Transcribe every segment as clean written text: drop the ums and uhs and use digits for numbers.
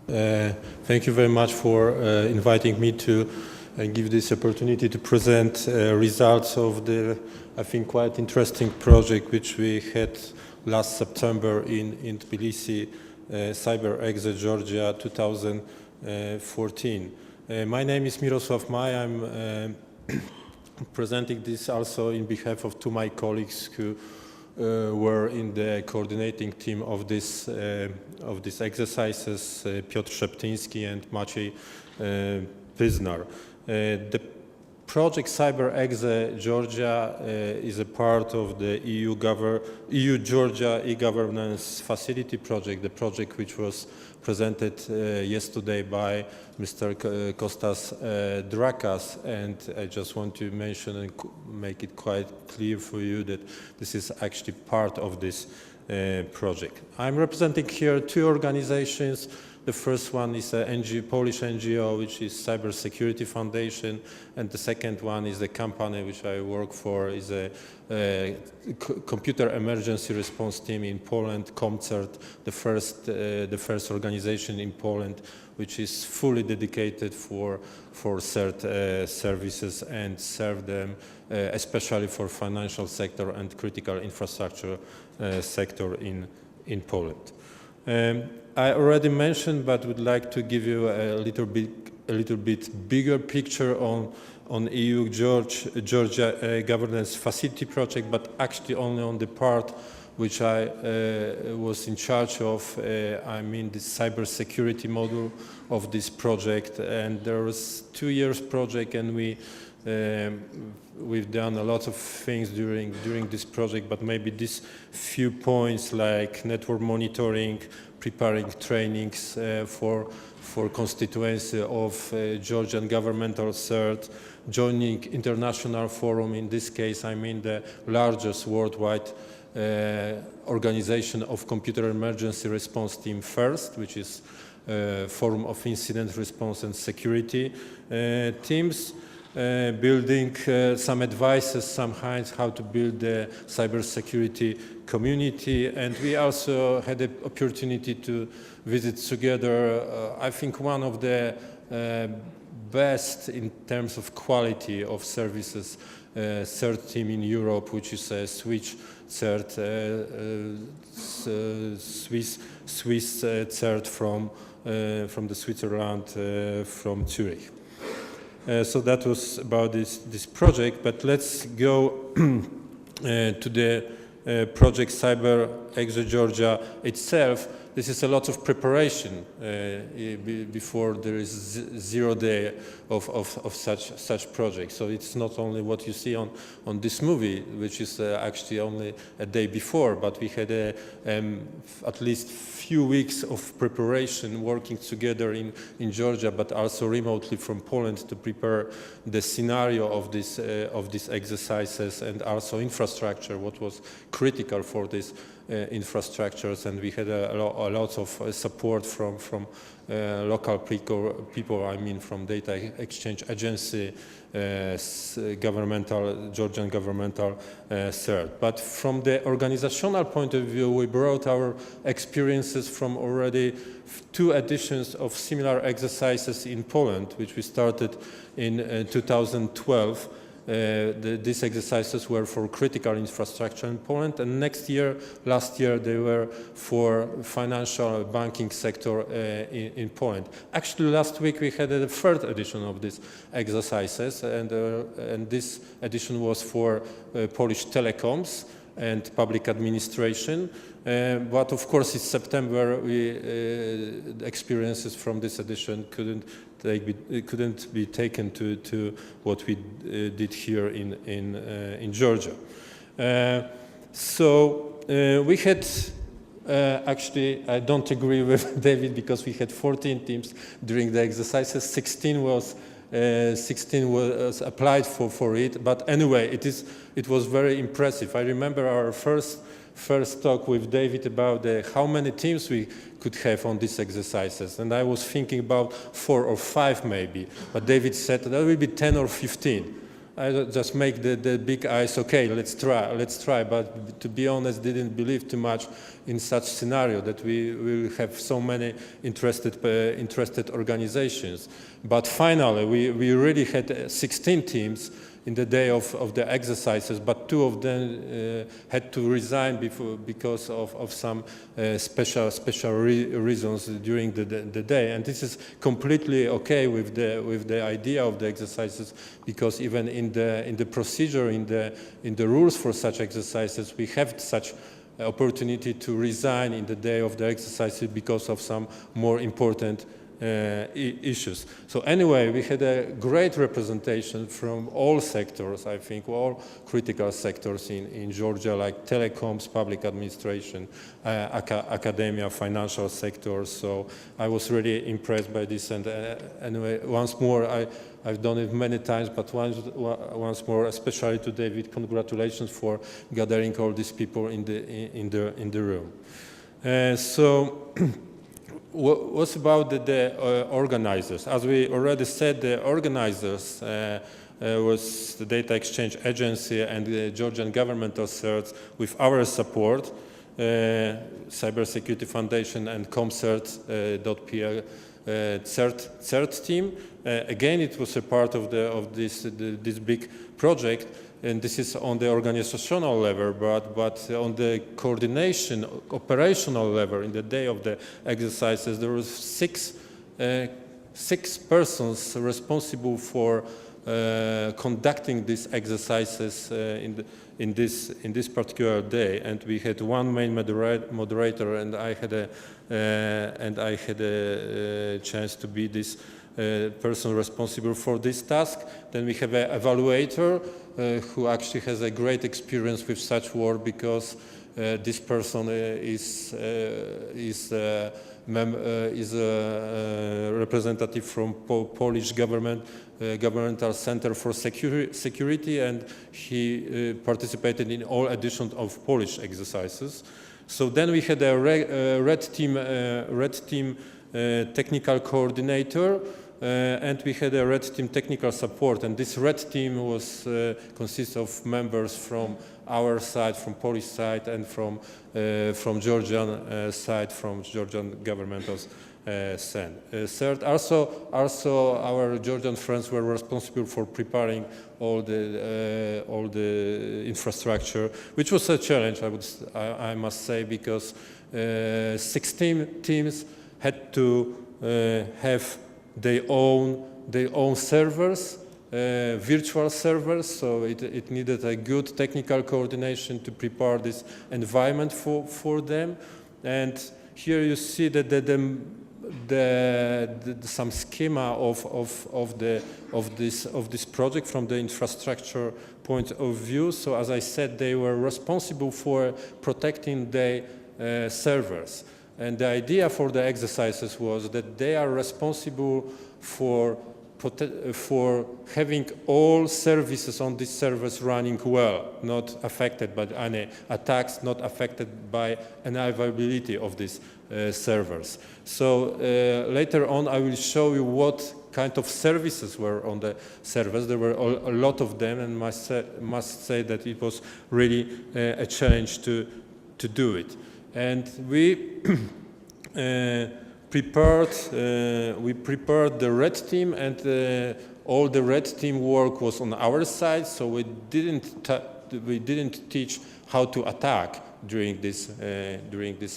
Thank you very much for inviting me to give this opportunity to present results of the, I think, quite interesting project which we had last September in Tbilisi, Cyber Exe Georgia 2014. My name is Miroslav Maj. I'm presenting this also in behalf of two of my colleagues who were in the coordinating team of this exercises, Piotr Szeptyński and Maciej Pyznar. The project Cyber Exe Georgia is a part of the EU-Georgia e-governance facility project, the project which was presented yesterday by Mr. Kostas Drakas, and I just want to mention and make it quite clear for you that this is actually part of this project. I'm representing here two organizations. The first one is a Polish NGO, which is Cybersecurity Foundation, and the second one is the company which I work for, is a computer emergency response team in Poland, ComCERT, the first organization in Poland which is fully dedicated for CERT services and serve them especially for financial sector and critical infrastructure sector in Poland. I already mentioned, but would like to give you a little bit bigger picture on EU-Georgia governance facility project, but actually only on the part which I was in charge of. I mean the cybersecurity module of this project, and there was 2 years project, and we've done a lot of things during this project, but maybe these few points like network monitoring, preparing trainings for constituency of Georgian governmental CERT, joining international forum. In this case, I mean the largest worldwide organization of computer emergency response team FIRST, which is Forum of Incident Response and Security teams. Building some advices, some hints how to build the cybersecurity community, and we also had the opportunity to visit together, I think one of the best in terms of quality of services CERT team in Europe, which is a Swiss CERT, Swiss CERT from the Switzerland, from Zurich. So that was about this project, but let's go to the project Cyber Exe Georgia itself. This is a lot of preparation before there is 0 day of such project. So it's not only what you see on this movie, which is actually only a day before, but we had at least few weeks of preparation working together in Georgia, but also remotely from Poland to prepare the scenario of these exercises, and also infrastructure, what was critical for these infrastructures, and we had a lot of support from local people, I mean from Data Exchange Agency, Georgian governmental CERT. But from the organizational point of view, we brought our experiences from already 2 editions of similar exercises in Poland, which we started in 2012. These exercises were for critical infrastructure in Poland, and last year, they were for financial banking sector in Poland. Actually, last week we had the 3rd edition of these exercises, and this edition was for Polish telecoms and public administration. But of course, in September, the experiences from this edition couldn't be taken to what we did here in Georgia. So we had actually, I don't agree with David, because we had 14 teams during the exercises. 16 was applied for it, but anyway, it was very impressive. I remember our first talk with David about how many teams we could have on these exercises, and I was thinking about 4 or 5 maybe, but David said that will be 10 or 15. I just make the big eyes, okay, let's try. But to be honest, didn't believe too much in such scenario that we will have so many interested organizations. But finally, we really had 16 teams in the day of the exercises, but 2 of them had to resign because of some special reasons during the day. And this is completely okay with the idea of the exercises, because even in the procedure, in the rules for such exercises, we have such opportunity to resign in the day of the exercises because of some more important issues. So anyway, we had a great representation from all sectors, I think, all critical sectors in Georgia, like telecoms, public administration, academia, financial sector. So I was really impressed by this. And anyway, once more, I've done it many times, but once more, especially to David, congratulations for gathering all these people in the room. What's about the organizers? As we already said, the organizers was the Data Exchange Agency and the Georgian governmental CERT with our support, Cybersecurity Foundation and ComCERT.pl CERT team. Again, it was a part of this big project. And this is on the organizational level, but on the coordination, operational level, in the day of the exercises, there was six persons responsible for conducting these exercises in this particular day. And we had one main moderator, and I had a chance to be this person responsible for this task. Then we have an evaluator who actually has a great experience with such work, because this person is a representative from Polish governmental Center for Security, and he participated in all editions of Polish exercises. So then we had a red team technical coordinator, and we had a red team technical support. And this red team consists of members from our side, from Polish side, and from Georgian side, from Georgian governmental CERT. Also, our Georgian friends were responsible for preparing all the infrastructure, which was a challenge, I must say, because 16 teams had to have their own servers, virtual servers, so it needed a good technical coordination to prepare this environment for them. And here you see that some schema of this project from the infrastructure point of view. So as I said, they were responsible for protecting their servers. And the idea for the exercises was that they are responsible for having all services on these servers running well, not affected by any attacks, not affected by any availability of these servers. So later on, I will show you what kind of services were on the servers. There were a lot of them, and must say that it was really a challenge to do it. And we prepared the red team, and all the red team work was on our side. So we didn't teach how to attack during these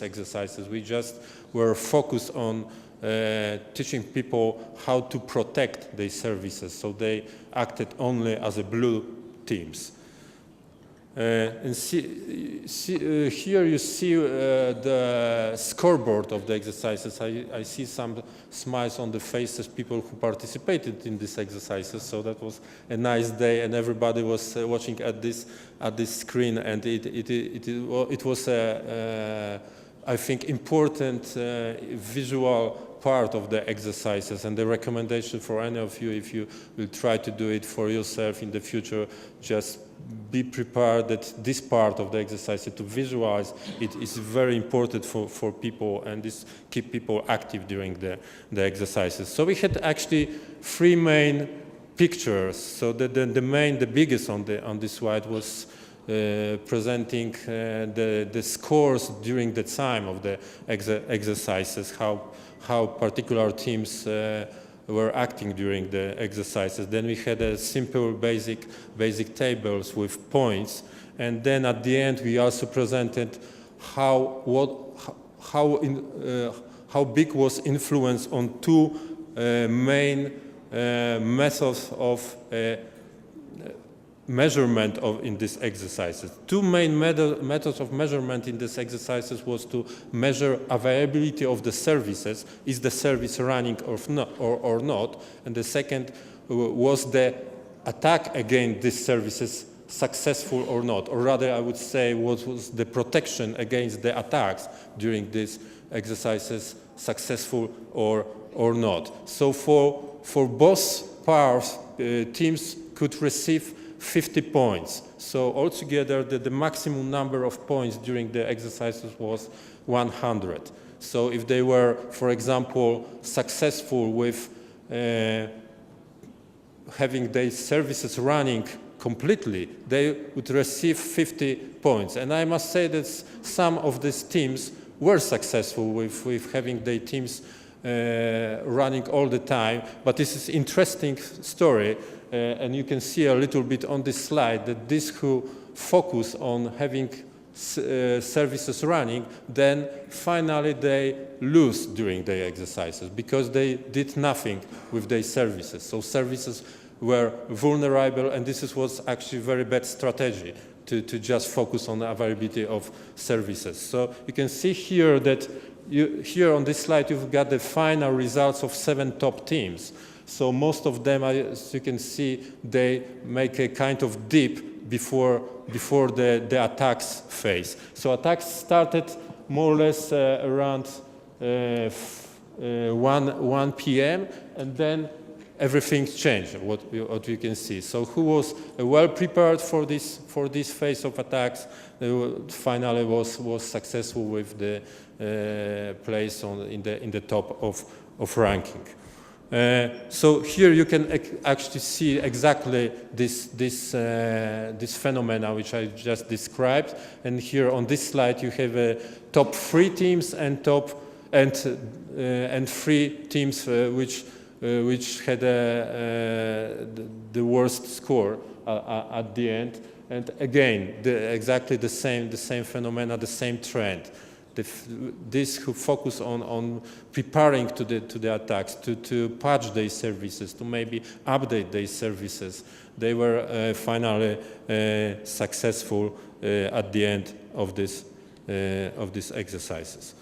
exercises. We just were focused on teaching people how to protect their services. So they acted only as a blue teams. And here you see the scoreboard of the exercises. I see some smiles on the faces, people who participated in these exercises. So that was a nice day, and everybody was watching at this screen, and it was I think important visual part of the exercises. And the recommendation for any of you, if you will try to do it for yourself in the future, just be prepared that this part of the exercise, to visualize it, is very important for people, and this keep people active during the exercises. So we had actually three main pictures. So the biggest on this slide was presenting the scores during the time of the exercises, how particular teams were acting during the exercises. Then we had a simple basic tables with points, and then at the end we also presented how big was influence on two main methods of measurement in these exercises. Two main methods of measurement in these exercises was to measure availability of the services, is the service running or not, and the second was the attack against these services successful or not, or rather I would say what was the protection against the attacks during these exercises successful or not. So for both parts, teams could receive 50 points. So altogether, the maximum number of points during the exercises was 100. So if they were, for example, successful with having their services running completely, they would receive 50 points. And I must say that some of these teams were successful with having their teams running all the time. But this is an interesting story. And you can see a little bit on this slide that these who focus on having services running, then finally they lose during their exercises because they did nothing with their services. So services were vulnerable, and this was actually a very bad strategy to just focus on the availability of services. So you can see here that here on this slide you've got the final results of 7 top teams. So most of them, as you can see, they make a kind of dip before the attacks phase. So attacks started more or less around 1 p.m. and then everything changed, what you can see. So who was well prepared for this phase of attacks finally was successful with the place in the top of ranking. So here you can actually see exactly this phenomena which I just described, and here on this slide you have top 3 teams and 3 teams which had the worst score at the end, and again exactly the same phenomena, the same trend. These who focus on preparing to the attacks, to patch their services, to maybe update their services, they were finally successful at the end of these exercises.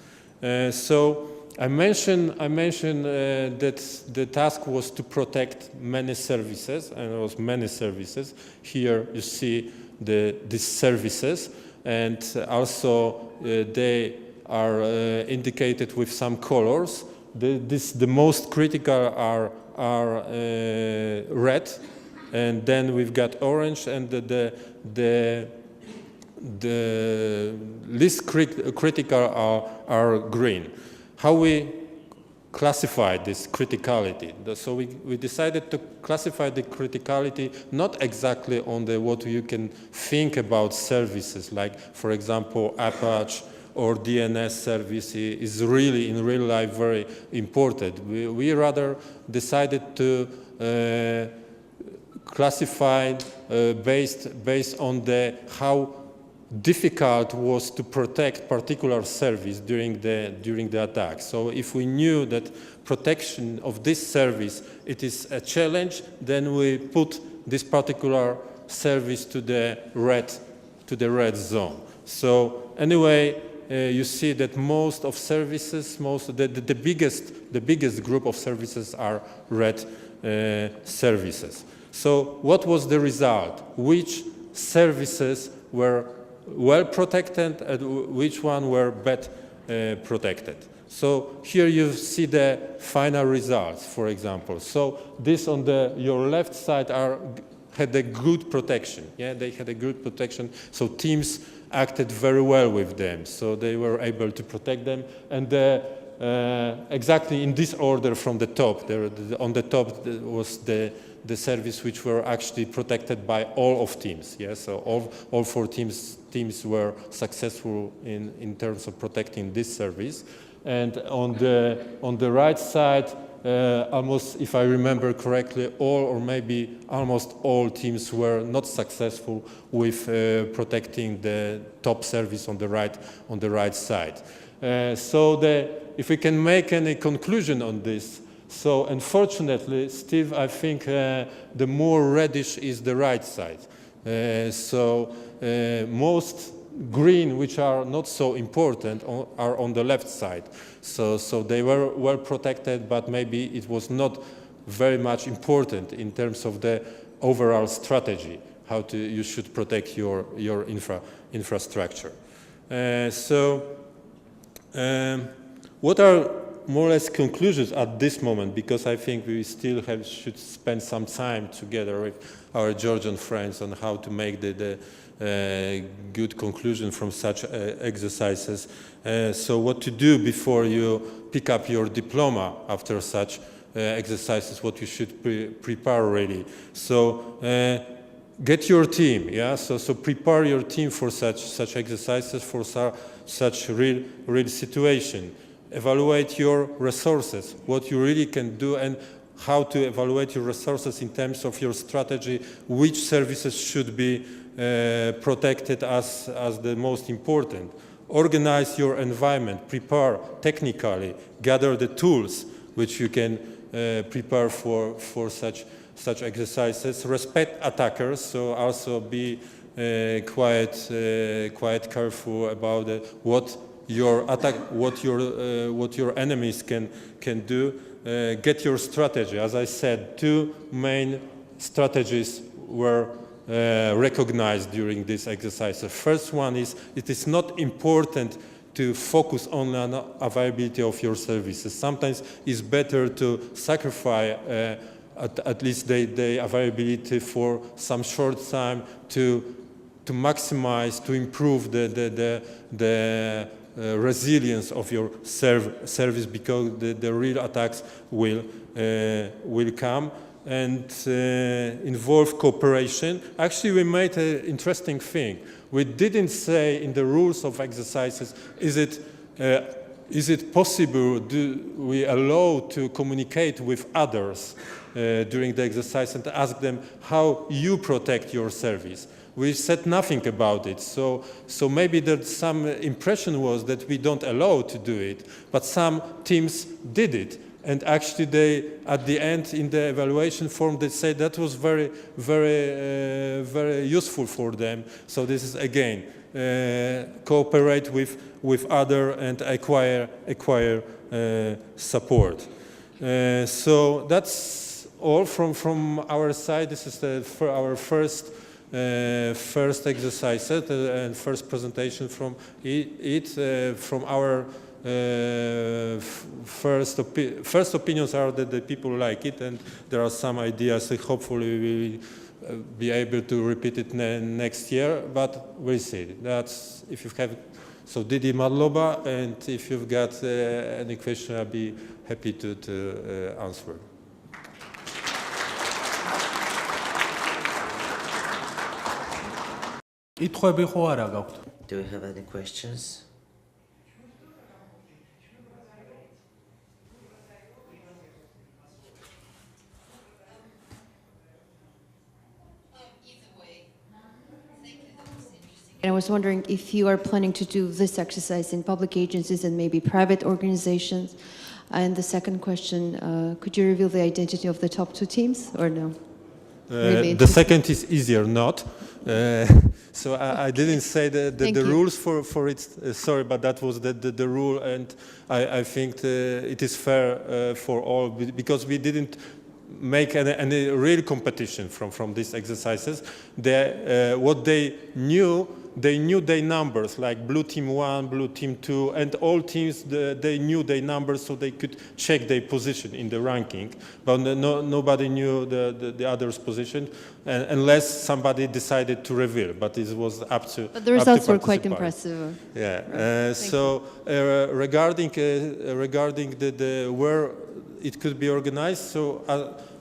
So I mentioned that the task was to protect many services, and there was many services. Here you see these services, and also they are indicated with some colors. The most critical are red, and then we've got orange, and the least critical are green. How we classify this criticality? So we decided to classify the criticality not exactly on what you can think about services, like, for example, Apache or DNS service is really in real life very important. We rather decided to classify based on how difficult was to protect particular service during the attack. So if we knew that protection of this service it is a challenge, then we put this particular service to the red zone. So anyway, you see that most of services, the biggest group of services are red services. So what was the result? Which services were well protected and which one were bad protected? So here you see the final results, for example. So this on your left side had a good protection. Yeah, they had a good protection. So teams acted very well with them. So they were able to protect them. And the exactly in this order from the top. On the top was the service which were actually protected by all of teams. Yeah? So all 4 teams were successful in terms of protecting this service. And on the right side, almost, if I remember correctly, all or maybe almost all teams were not successful with protecting the top service on the right side. So if we can make any conclusion on this, so unfortunately, Steve, I think the more reddish is the right side. Most green, which are not so important, are on the left side. So they were well protected, but maybe it was not very much important in terms of the overall strategy, how you should protect your infrastructure. What are more or less conclusions at this moment? Because I think we still should spend some time together with our Georgian friends on how to make the good conclusion from such exercises. So what to do before you pick up your diploma after such exercises, what you should prepare really. So get your team, yeah? So prepare your team for such exercises, for such real situation. Evaluate your resources, what you really can do, and how to evaluate your resources in terms of your strategy, which services should be protected as the most important. Organize your environment, prepare technically, gather the tools which you can prepare for such exercises. Respect attackers, so also be quite careful about what your enemies can do. Get your strategy. As I said, 2 main strategies were recognized during this exercise. The first one is it is not important to focus on the availability of your services. Sometimes it's better to sacrifice at least the availability for some short time to maximize, to improve the resilience of your service, because the real attacks will come. And involve cooperation. Actually, we made an interesting thing. We didn't say in the rules of exercises, is it possible, do we allow to communicate with others during the exercise and ask them how you protect your service? We said nothing about it. So maybe that some impression was that we don't allow to do it, but some teams did it. And actually, at the end, in the evaluation form, they say that was very, very, very useful for them. So this is, again, cooperate with other and acquire support. So that's all from our side. This is our first exercise and first presentation from it. From our first opinions are that the people like it, and there are some ideas. Hopefully we will be able to repeat it next year, but we'll see. That's if you have. So Didi Madloba, and if you've got any question, I'll be happy to answer. Do we have any questions? And I was wondering if you are planning to do this exercise in public agencies and maybe private organizations. And the second question, could you reveal the identity of the top 2 teams or no? The second is easier, not. So I didn't say the rules for it. Sorry, but that was the rule, and I think it is fair for all, because we didn't make any real competition from these exercises. What they knew they knew their numbers, like blue team 1, blue team 2, and all teams, they knew their numbers so they could check their position in the ranking. But nobody knew the other's position unless somebody decided to reveal. But it was up to But the results were quite participants. impressive. Yeah. Regarding the where it could be organized, so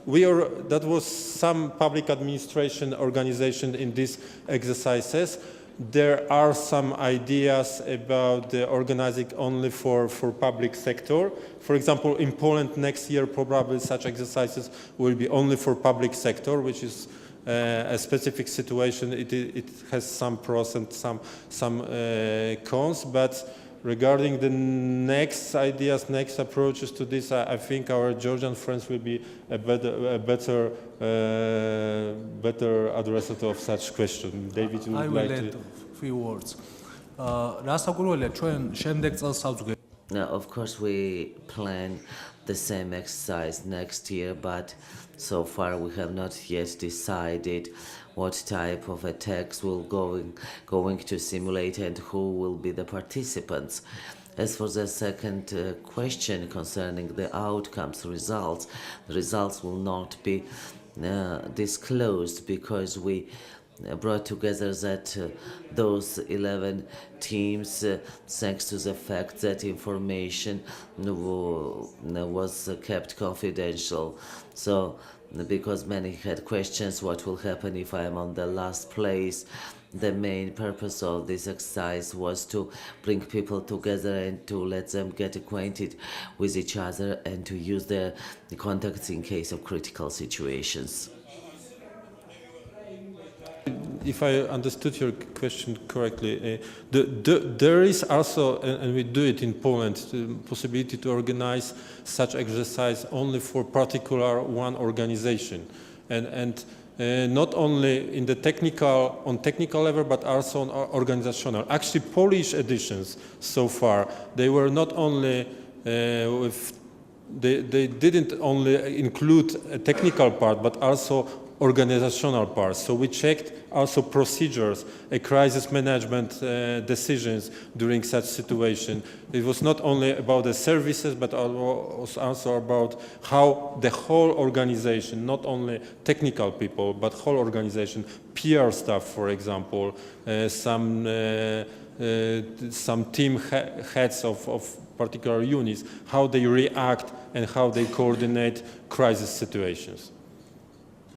that was some public administration organization in these exercises. There are some ideas about organizing only for public sector. For example, in Poland next year, probably such exercises will be only for public sector, which is a specific situation. It has some pros and some cons, but regarding the next ideas, next approaches to this, I think our Georgian friends will be a better addressor of such question. David, you I would will like add to? a few words. რასაკვირველია ჩვენ შემდეგ წელს საფუძვე Now, of course, we plan the same exercise next year, but so far we have not yet decided what type of attacks we'll going to simulate and who will be the participants. As for the second question concerning the outcomes, the results will not be disclosed because we brought together that those 11 teams, thanks to the fact that information was kept confidential. So, because many had questions, what will happen if I am on the last place? The main purpose of this exercise was to bring people together and to let them get acquainted with each other and to use their contacts in case of critical situations. If I understood your question correctly, there is also, and we do it in Poland, the possibility to organize such exercise only for particular one organization, and not only in the technical level, but also on organizational. Actually, Polish editions so far, they were not only they didn't only include a technical part, but also organizational parts. So we checked also procedures, crisis management decisions during such situation. It was not only about the services, but also about how the whole organization, not only technical people, but whole organization, PR staff, for example, some team heads of particular units, how they react and how they coordinate crisis situations.